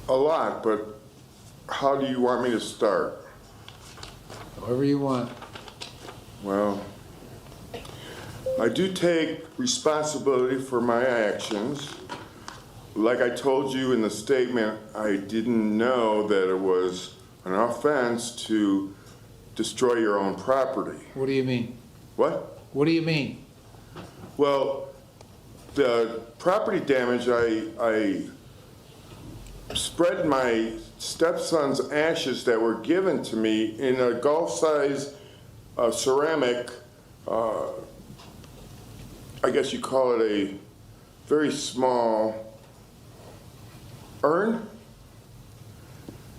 A lot, but how do you want me to start? However you want. Well, I do take responsibility for my actions. Like I told you in the statement, I didn't know that it was an offense to destroy your own property. What do you mean? What? What do you mean? Well, the property damage, I spread my stepson's ashes that were given to me in a golf-size ceramic, I guess you call it a very small urn,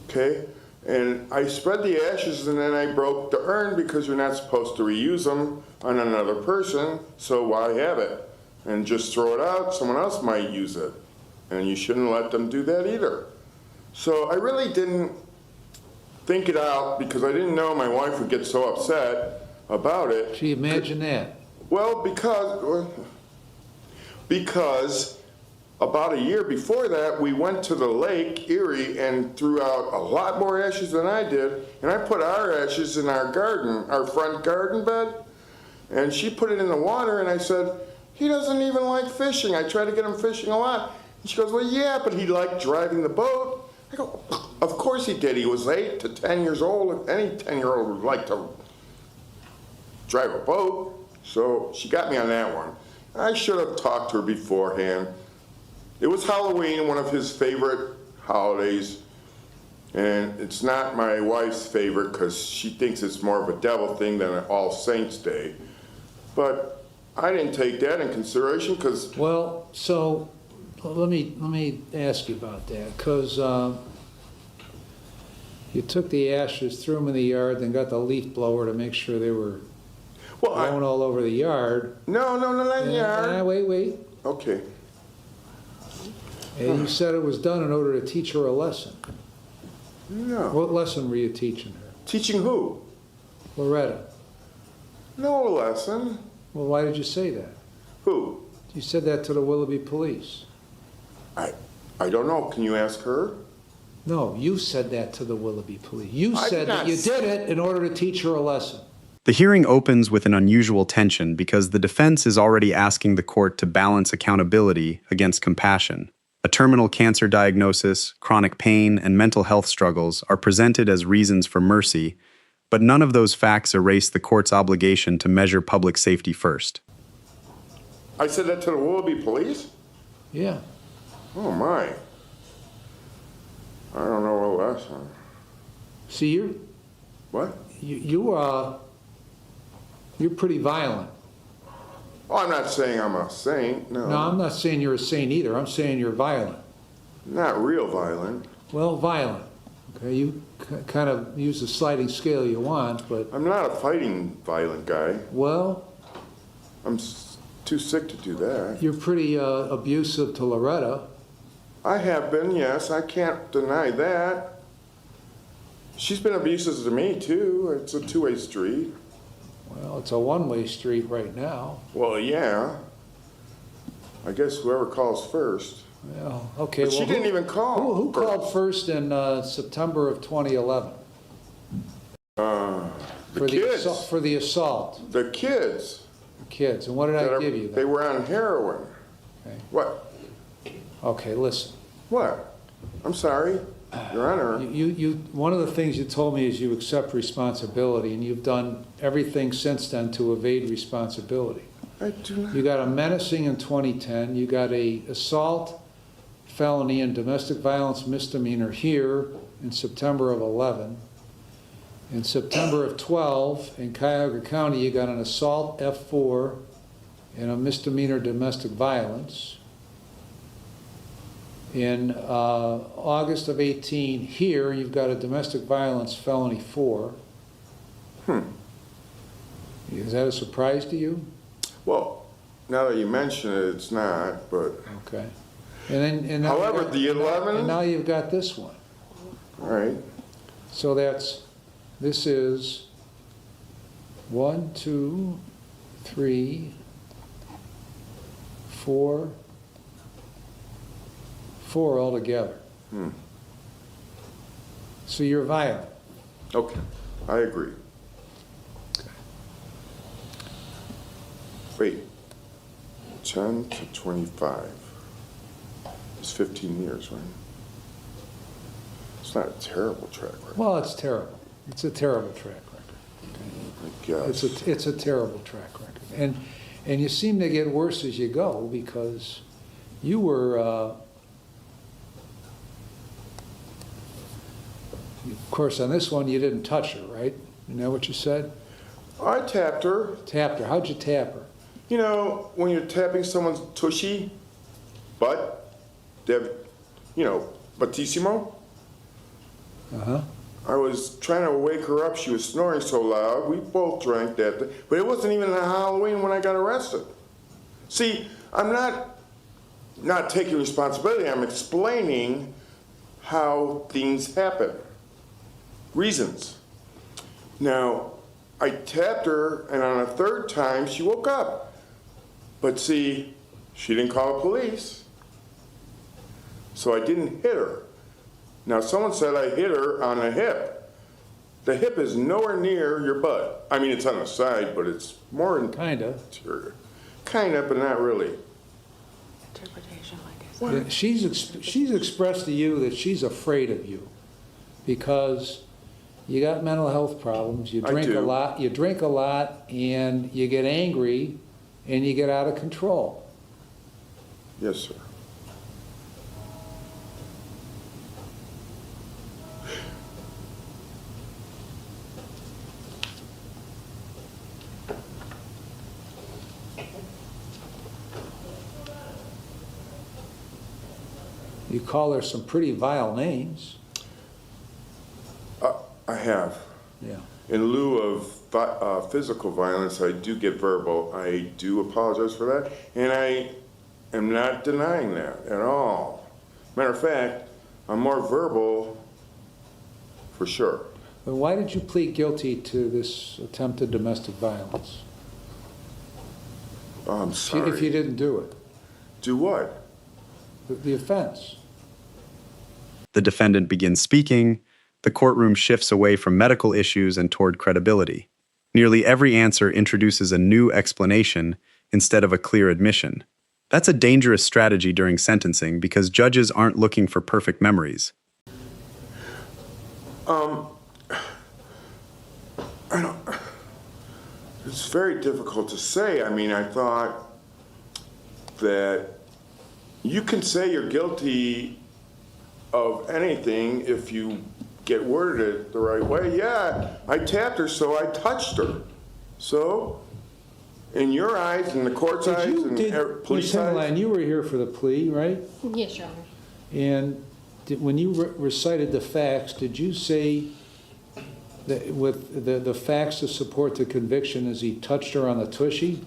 okay? And I spread the ashes and then I broke the urn because you're not supposed to reuse them on another person, so why have it? And just throw it out, someone else might use it. And you shouldn't let them do that either. So I really didn't think it out because I didn't know my wife would get so upset about it. Gee, imagine that. Well, because about a year before that, we went to the lake Erie and threw out a lot more ashes than I did. And I put our ashes in our garden, our front garden bed. And she put it in the water and I said, he doesn't even like fishing. I try to get him fishing a lot. And she goes, well, yeah, but he liked driving the boat. I go, of course he did. He was 8 to 10 years old. Any 10-year-old would like to drive a boat. So she got me on that one. I should have talked to her beforehand. It was Halloween, one of his favorite holidays. And it's not my wife's favorite because she thinks it's more of a devil thing than an All Saints Day. But I didn't take that in consideration because... Well, so let me ask you about that, because you took the ashes, threw them in the yard, then got the leaf blower to make sure they were blowing all over the yard. No, not the yard. Wait. Okay. And you said it was done in order to teach her a lesson. No. What lesson were you teaching her? Teaching who? Loretta. No lesson. Well, why did you say that? Who? You said that to the Willoughby police. I don't know. Can you ask her? No, you said that to the Willoughby police. You I said did that not you did it in order to teach her a lesson. The hearing opens with an unusual tension because the defense is already asking the court to balance accountability against compassion. A terminal cancer diagnosis, chronic pain, and mental health struggles are presented as reasons for mercy, but none of those facts erase the court's obligation to measure public safety first. I said that to the Willoughby police? Yeah. Oh, my. I don't know what lesson. See, What? you're pretty violent. Oh, I'm not saying I'm a saint, no. No, I'm not saying you're a saint either. I'm saying you're violent. Not real violent. Well, violent. Okay, you kind of use the sliding scale you want, but... I'm not a fighting violent guy. Well... I'm too sick to do that. You're pretty abusive to Loretta. I have been, yes. I can't deny that. She's been abusive to me, too. It's a two-way street. Well, it's a one-way street right now. Well, yeah. I guess whoever calls first. Well, okay. But she didn't even call. Who called first in September of 2011? The For kids. For the assault. The kids. Kids. And what did I give you then? They were on heroin. Okay. What? Okay, listen. What? I'm sorry, Your Honor. One of the things you told me is you accept responsibility, and you've done everything since then to evade responsibility. I do not. You got a menacing in 2010. You got a assault, felony, and domestic violence misdemeanor here in September of 11. In September of 12, in Cuyahoga County, you got an assault F4 and a misdemeanor domestic violence. In August of 18, here, you've got a domestic violence felony 4. Is that a surprise to you? Well, now that you mention it, it's not, but... Okay. And now However, the 11... And now you've got this one. All right. So this is 1, 2, 3, 4 altogether. So you're violent. Okay, I agree. Wait, 10 to 25. It's 15 years, right? It's not a terrible track record, Well, it's terrible. It's a terrible track record. I guess. It's a terrible track record. And you seem to get worse as you go, because you were, of course, on this one, you didn't touch her, right? Isn't that what you said? I tapped her. Tapped her. How'd you tap her? You know, when you're tapping someone's tushy, butt, they have, you know, battissimo. Uh-huh. I was trying to wake her up. She was snoring so loud. We both drank that day. But it wasn't even on Halloween when I got arrested. See, I'm not taking responsibility. I'm explaining how things happen. Reasons. Now, I tapped her, and on a third time, she woke up. But see, she didn't call the police. So I didn't hit her. Now, someone said I hit her on the hip. The hip is nowhere near your butt. I mean, it's on the side, but it's more in Kinda. interior. Kind of, but not really. Interpretation, like I said. She's expressed to you that she's afraid of you because you got mental health problems, you I drink a do. lot, and you get angry, and you get out of control. Yes, sir. You call her some pretty vile names. I have. Yeah. In lieu of physical violence, I do get verbal. I do apologize for that, and I am not denying that at all. Matter of fact, I'm more verbal for sure. But why did you plead guilty to this attempted domestic violence? Oh, I'm If sorry. you didn't do it, Do what? the offense. The defendant begins speaking. The courtroom shifts away from medical issues and toward credibility. Nearly every answer introduces a new explanation instead of a clear admission. That's a dangerous strategy during sentencing because judges aren't looking for perfect memories. It's very difficult to say. I mean, I thought that you can say you're guilty of anything if you get worded it the right way. Yeah, I tapped her, so I touched her. So, in your eyes, in the court's eyes, and police Ms. Hemline, eyes, you were here for the plea, right? Yes, Your Honor. And when you recited the facts, did you say that with the facts to support the conviction is he touched her on the tushy?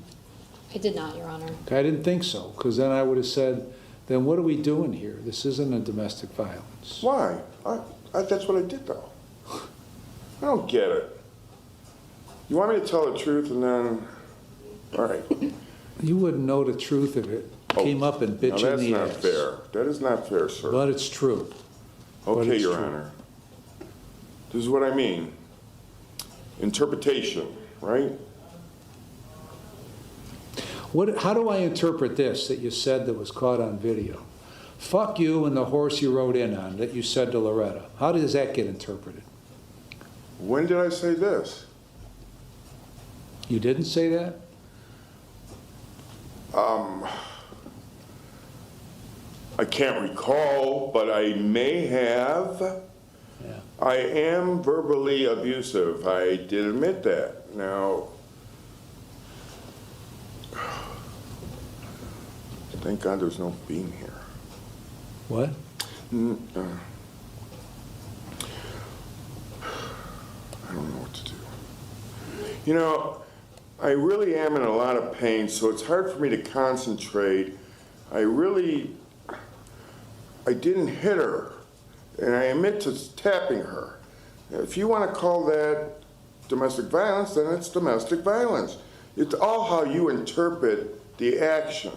I did not, Your Honor. I didn't think so, because then I would have said, then what are we doing here? This isn't a domestic violence. why? That's what I did, though. I don't get it. You want me to tell the truth and then, all right. You wouldn't know the truth if it came up and bit Now, you in that's the not ass. fair. That is not fair, sir. But it's true. Okay, it's Your true. Honor. This is what I mean. Interpretation, right? How do I interpret this that you said that was caught on video? Fuck you and the horse you rode in on that you said to Loretta. How does that get interpreted? When did I say this? You didn't say that? I can't recall, but I may have. Yeah. I am verbally abusive. I did admit that. Now, thank God there's no beam here. What? I don't know what to do. You know, I really am in a lot of pain, so it's hard for me to concentrate. I didn't hit her, and I admit to tapping her. If you want to call that domestic violence, then it's domestic violence. It's all how you interpret the action.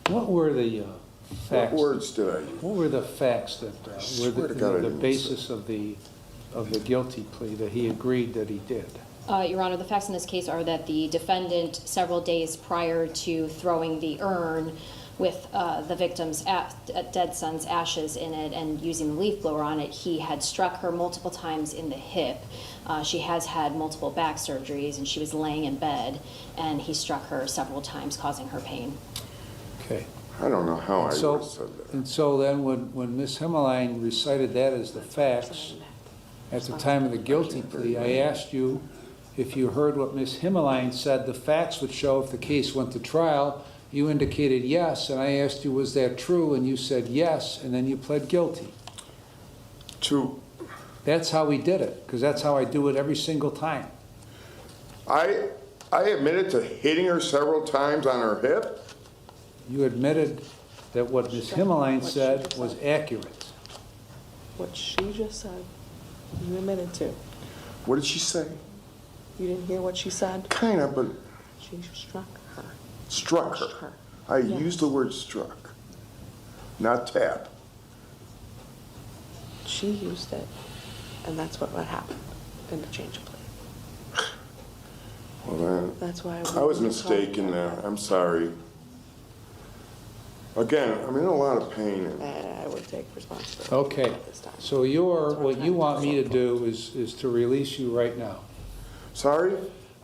What were the What facts? words did I use? What were the facts that were swear to God I the didn't basis of the guilty plea that he agreed that he did? Your Honor, the facts in this case are that the defendant, several days prior to throwing the urn with the victim's dead son's ashes in it and using the leaf blower on it, he had struck her multiple times in the hip. She has had multiple back surgeries, and she was laying in bed, and he struck her several times, causing her pain. Okay. I don't know how I would So, have said that. and so then when Ms. Himmeline recited that as the facts, at the time of the guilty plea, I asked you if you heard what Ms. Himmeline said the facts would show if the case went to trial. You indicated yes, and I asked you, was that true? And you said yes, and then you pled guilty. That's how we did it, because that's how I do it every single time. I admitted to hitting her several times on her hip. You admitted that what Ms. Himmeline said was accurate. What she just said, you admitted to. What did she say? You didn't hear what she said? Kind of, but She struck her. struck Pushed her. her. I Yes. used the word struck, not tap. She used it, and that's what happened in the change of plea. Well, then, That's why I was mistaken there. I'm sorry. Again, I'm in a lot of pain. And I would take responsibility Okay, at this time. so what you want me to do is to release you right now. Sorry?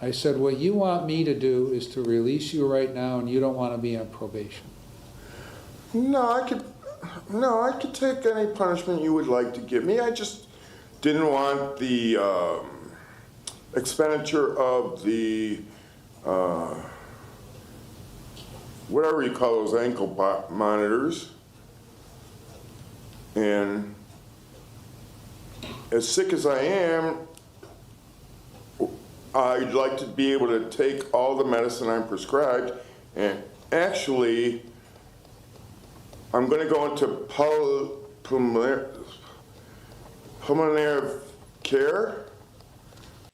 I said, what you want me to do is to release you right now, and you don't want to be on probation. No, I could take any punishment you would like to give me. I just didn't want the expenditure of the whatever you call those ankle monitors. And as sick as I am, I'd like to be able to take all the medicine I'm prescribed. And actually, I'm going to go into pulmonary care.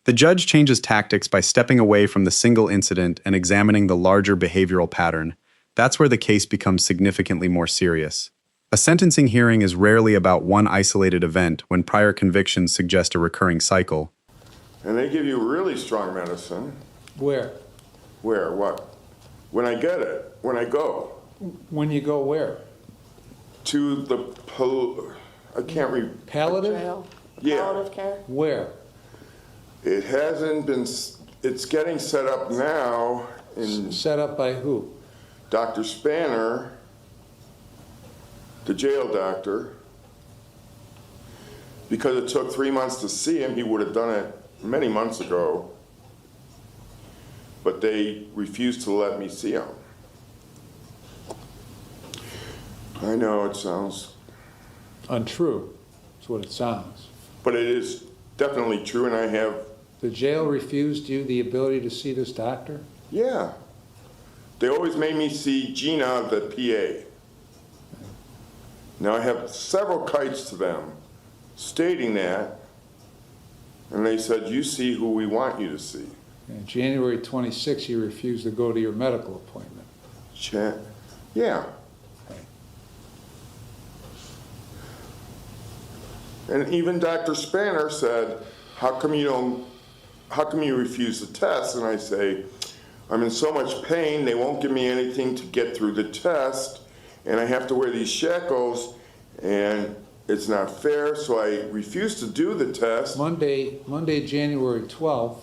The judge changes tactics by stepping away from the single incident and examining the larger behavioral pattern. That's where the case becomes significantly more serious. A sentencing hearing is rarely about one isolated event when prior convictions suggest a recurring cycle. And they give you really strong medicine. Where? Where? What? When I get it. When I go. When you go where? To the I can't read. Palliative? Jail? Yeah. Palliative care? Where? It hasn't been, it's getting set up now in Set up by who? Dr. Spanner, the jail doctor. Because it took 3 months to see him, he would have done it many months ago. But they refused to let me see him. I know it sounds, Untrue, is what it sounds. but it is definitely true, and I have, The jail refused you the ability to see this doctor? yeah. They always made me see Gina, the PA. Now I have several kites to them stating that, and they said, you see who we want you to see. And January 26th, you refused to go to your medical appointment. Yeah. And even Dr. Spanner said, how come you refuse the test? And I say, I'm in so much pain, they won't give me anything to get through the test, and I have to wear these shackles, and it's not fair, so I refuse to do the test. Monday, January 12th,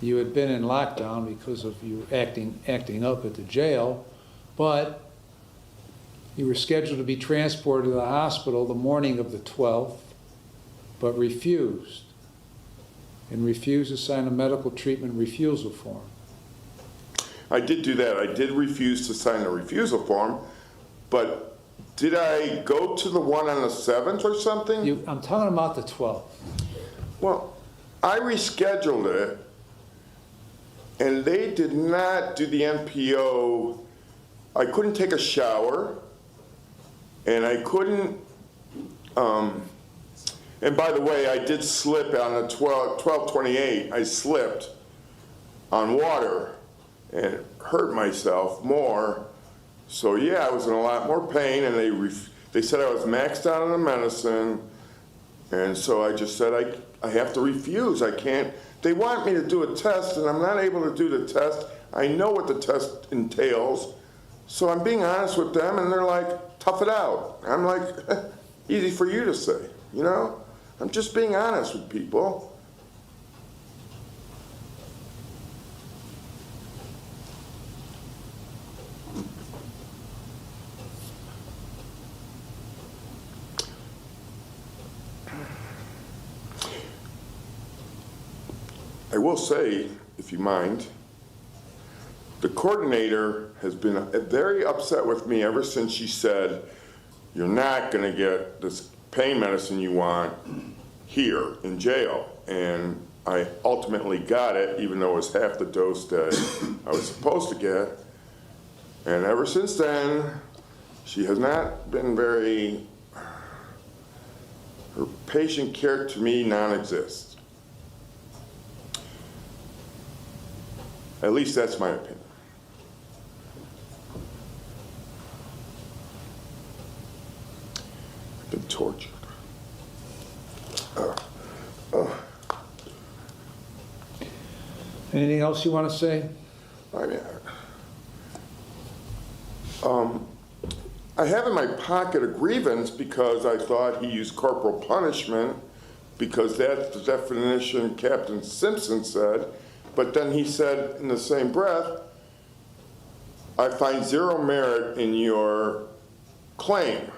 you had been in lockdown because of you acting up at the jail, but you were scheduled to be transported to the hospital the morning of the 12th, but refused, and refused to sign a medical treatment refusal form. I did do that. I did refuse to sign the refusal form, but did I go to the one on the 7th or something? I'm talking about the 12th. Well, I rescheduled it, and they did not do the NPO. I couldn't take a shower, and I couldn't, and by the way, I did slip on the 12/28, I slipped on water and hurt myself more, So yeah, I was in a lot more pain, and they said I was maxed out on the medicine, and so I just said I have to refuse. I can't. They want me to do a test, and I'm not able to do the test. I know what the test entails, so I'm being honest with them, and they're like, tough it out. I'm like, easy for you to say, you know? I'm just being honest with people. I will say, if you mind, the coordinator has been very upset with me ever since she said, you're not going to get this pain medicine you want here in jail. And I ultimately got it, even though it was half the dose that I was supposed to get. And ever since then, she has not been very, her patient care to me non-exists. At least that's my opinion. I've been tortured. Anything else you want to say? I mean, I have in my pocket a grievance because I thought he used corporal punishment because that's the definition Captain Stepson said. But then he said in the same breath, I find zero merit in your claim.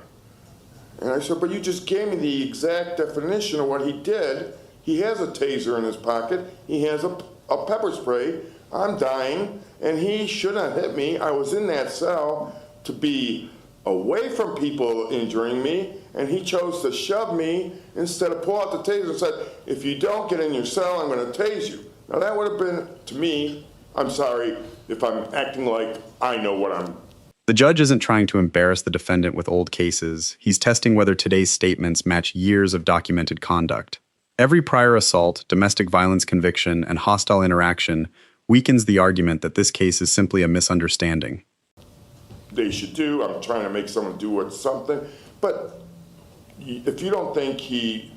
And I said, but you just gave me the exact definition of what he did. He has a taser in his pocket. He has a pepper spray. I'm dying, and he should not hit me. I was in that cell to be away from people injuring me, and he chose to shove me instead of pull out the taser and said, if you don't get in your cell, I'm going to tase you. Now that would have been, to me, I'm sorry if I'm acting like I know what I'm. The judge isn't trying to embarrass the defendant with old cases. He's testing whether today's statements match years of documented conduct. Every prior assault, domestic violence conviction, and hostile interaction weakens the argument that this case is simply a misunderstanding. They should do. I'm trying to make someone do what something. But if you don't think he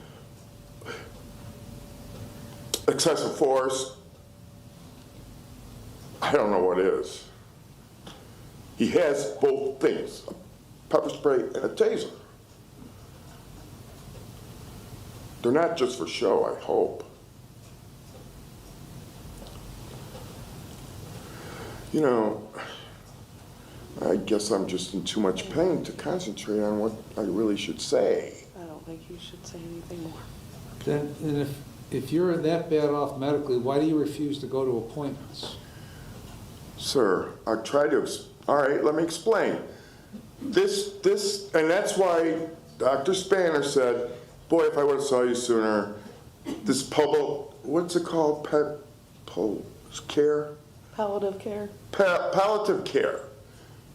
excessive force, I don't know what is. He has both things, a pepper spray and a taser. They're not just for show, I hope. You know, I guess I'm just in too much pain to concentrate on what I really should say. I don't think you should say anything more. Then if you're that bad off medically, why do you refuse to go to appointments? Sir, I try to, all right, let me explain. This, and that's why Dr. Spanner said, boy, if I would have saw you sooner, this what's it called, care? Palliative care? Palliative care.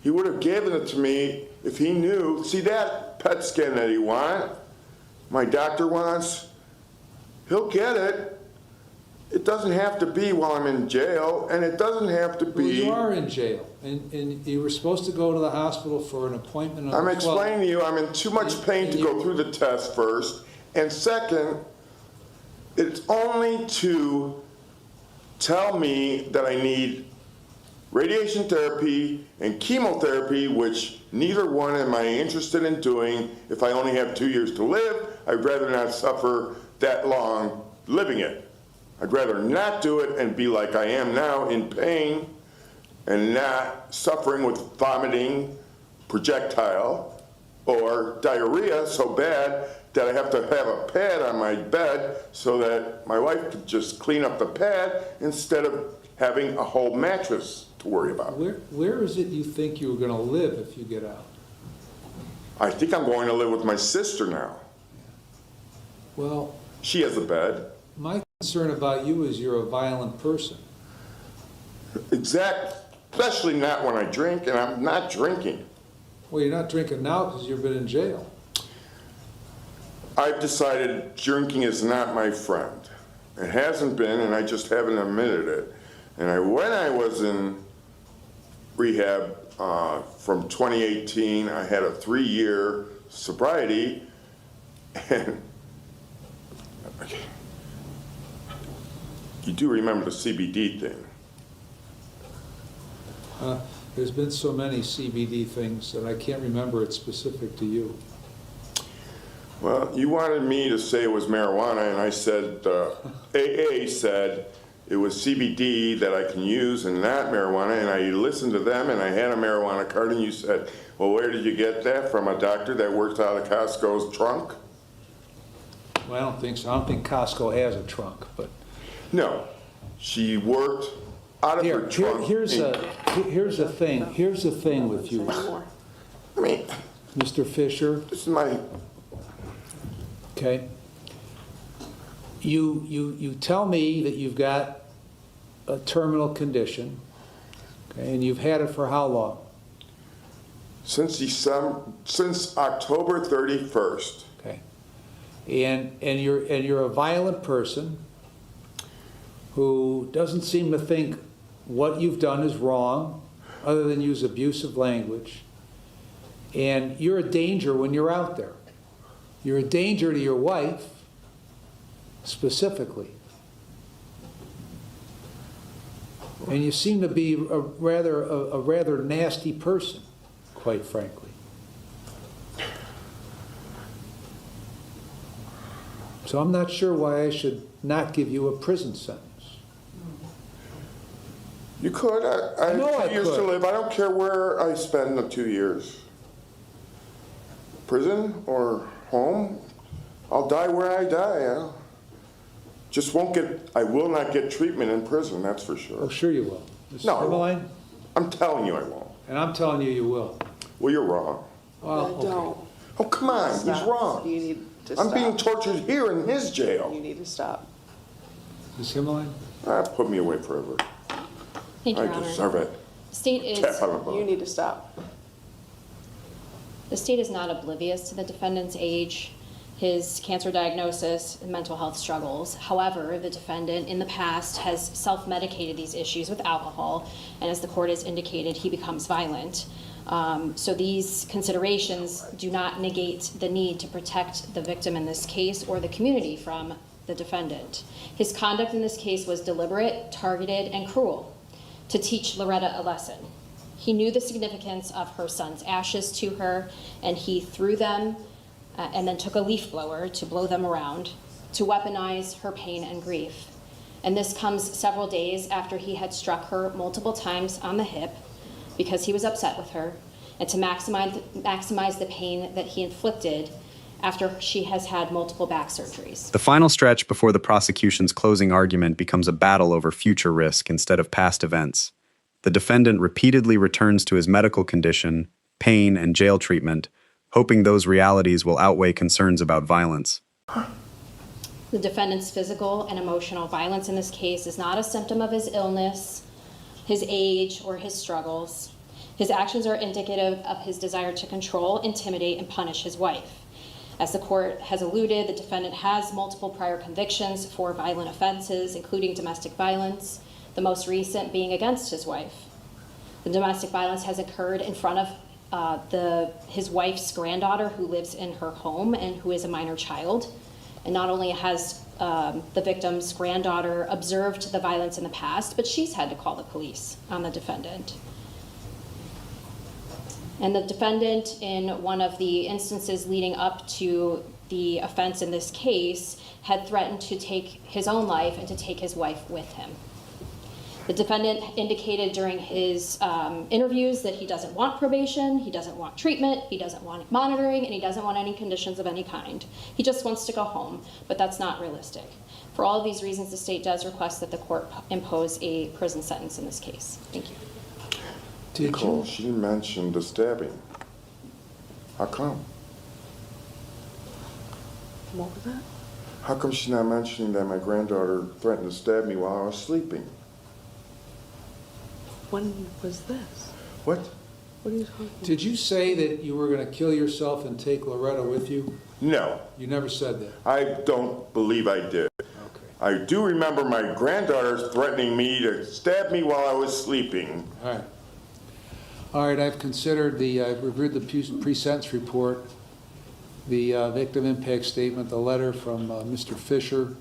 He would have given it to me if he knew. See that PET scan that he wants, my doctor wants, he'll get it. It doesn't have to be while I'm in jail, and it doesn't have to be. Well, you are in jail, and you were supposed to go to the hospital for an appointment on I'm the 12th. explaining to you, I'm in too much pain to go through the test first. And second, it's only to tell me that I need radiation therapy and chemotherapy, which neither one am I interested in doing. If I only have 2 years to live, I'd rather not suffer that long living it. I'd rather not do it and be like I am now in pain and not suffering with vomiting, projectile, or diarrhea so bad that I have to have a pad on my bed so that my wife could just clean up the pad instead of having a whole mattress to worry about. Where is it you think you're going to live if you get out? I think I'm going to live with my sister now. Well, She has a bed. my concern about you is you're a violent person. Especially not when I drink, and I'm not drinking. Well, you're not drinking now because you've been in jail. I've decided drinking is not my friend. It hasn't been, and I just haven't admitted it. And when I was in rehab from 2018, I had a 3-year sobriety, and you do remember the CBD thing. There's been so many CBD things that I can't remember it's specific to you. Well, you wanted me to say it was marijuana, and I said, AA said it was CBD that I can use and not marijuana, and I listened to them, and I had a marijuana card, and you said, well, where did you get that? From a doctor that works out of Costco's trunk? Well, I don't think so. I don't think Costco has a trunk, but. No, she worked out of her trunk. Here's the thing with you, Anymore. I mean, Mr. Fisher, this is my, okay? You tell me that you've got a terminal condition, okay, and you've had it for how long? since October 31st. Okay. And you're a violent person who doesn't seem to think what you've done is wrong, other than use abusive language. And you're a danger when you're out there. You're a danger to your wife, specifically. And you seem to be a rather nasty person, quite frankly. So I'm not sure why I should not give you a prison sentence. You could. I know have I 2 years to could. live. I don't care where I spend the 2 years. Prison or home. I'll die where I die. Yeah. I will not get treatment in prison, that's for Oh, sure. sure you will. Mr. No, I won't. Himmeline? I'm telling you I won't. And I'm telling you, you will. Well, you're wrong. Well, okay. Don't. Oh, come on, he's Stop. wrong. You need to I'm stop. being tortured here in his You jail. need to stop. Ms. Himmeline? Put me away forever. Thank you, I Your Honor. deserve it. The state Tap is, on the butt. You need to stop. the state is not oblivious to the defendant's age, his cancer diagnosis, and mental health struggles. However, the defendant in the past has self-medicated these issues with alcohol, and as the court has indicated, he becomes violent. So these considerations do not negate the need to protect the victim in this case or the community from the defendant. His conduct in this case was deliberate, targeted, and cruel to teach Loretta a lesson. He knew the significance of her son's ashes to her, and he threw them and then took a leaf blower to blow them around to weaponize her pain and grief. And this comes several days after he had struck her multiple times on the hip because he was upset with her, and to maximize the pain that he inflicted after she has had multiple back surgeries. The final stretch before the prosecution's closing argument becomes a battle over future risk instead of past events. The defendant repeatedly returns to his medical condition, pain, and jail treatment, hoping those realities will outweigh concerns about violence. The defendant's physical and emotional violence in this case is not a symptom of his illness, his age, or his struggles. His actions are indicative of his desire to control, intimidate, and punish his wife. As the court has alluded, the defendant has multiple prior convictions for violent offenses, including domestic violence, the most recent being against his wife. The domestic violence has occurred in front of his wife's granddaughter, who lives in her home and who is a minor child. And not only has the victim's granddaughter observed the violence in the past, but she's had to call the police on the defendant. And the defendant, in one of the instances leading up to the offense in this case, had threatened to take his own life and to take his wife with him. The defendant indicated during his interviews that he doesn't want probation, he doesn't want treatment, he doesn't want monitoring, and he doesn't want any conditions of any kind. He just wants to go home, but that's not realistic. For all of these reasons, the state does request that the court impose a prison sentence in this case. Thank you. Did Nicole, you? she mentioned the stabbing. How come? What was that? How come she's not mentioning that my granddaughter threatened to stab me while I was sleeping? When was this? What? What are you talking about? Did you say that you were going to kill yourself and take Loretta with you? No, You never said that. I don't believe I did. Okay. I do remember my granddaughter threatening me to stab me while I was sleeping. All right. All right, I've reviewed the pre-sentence report, the victim impact statement, the letter from Mr. Fisher.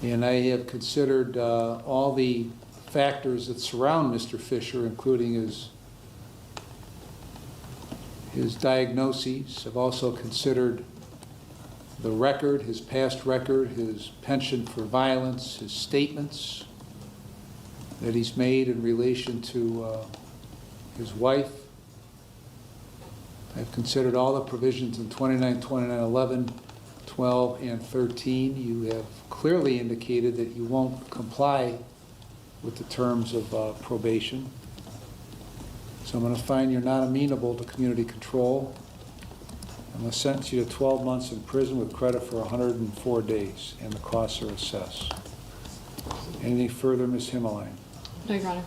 And I have considered all the factors that surround Mr. Fisher, including his diagnoses. I've also considered the record, his past record, his penchant for violence, his statements that he's made in relation to his wife. I've considered all the provisions in 29, 29, 11, 12, and 13. You have clearly indicated that you won't comply with the terms of probation. So I'm going to find you're not amenable to community control. I'm going to sentence you to 12 months in prison with credit for 104 days, and the costs are assessed. Anything further, Ms. Himmeline? No, Your Honor.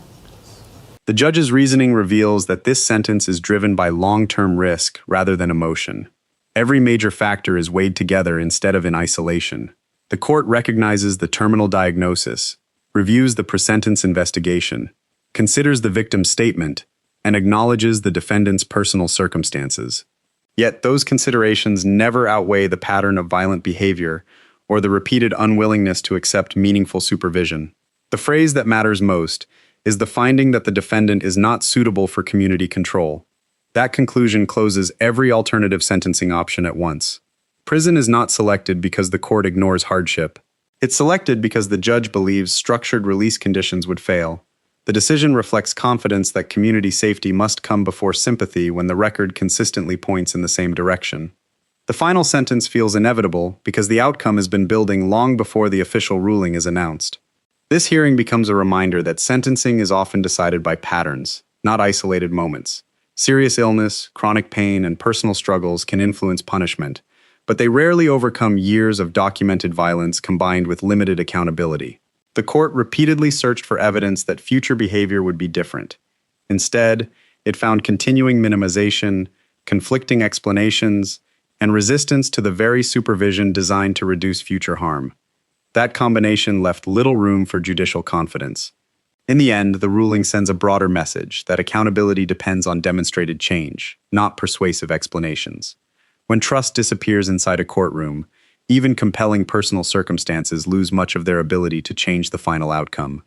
The judge's reasoning reveals that this sentence is driven by long-term risk rather than emotion. Every major factor is weighed together instead of in isolation. The court recognizes the terminal diagnosis, reviews the pre-sentence investigation, considers the victim's statement, and acknowledges the defendant's personal circumstances. Yet those considerations never outweigh the pattern of violent behavior or the repeated unwillingness to accept meaningful supervision. The phrase that matters most is the finding that the defendant is not suitable for community control. That conclusion closes every alternative sentencing option at once. Prison is not selected because the court ignores hardship. It's selected because the judge believes structured release conditions would fail. The decision reflects confidence that community safety must come before sympathy when the record consistently points in the same direction. The final sentence feels inevitable because the outcome has been building long before the official ruling is announced. This hearing becomes a reminder that sentencing is often decided by patterns, not isolated moments. Serious illness, chronic pain, and personal struggles can influence punishment, but they rarely overcome years of documented violence combined with limited accountability. The court repeatedly searched for evidence that future behavior would be different. Instead, it found continuing minimization, conflicting explanations, and resistance to the very supervision designed to reduce future harm. That combination left little room for judicial confidence. In the end, the ruling sends a broader message that accountability depends on demonstrated change, not persuasive explanations. When trust disappears inside a courtroom, even compelling personal circumstances lose much of their ability to change the final outcome.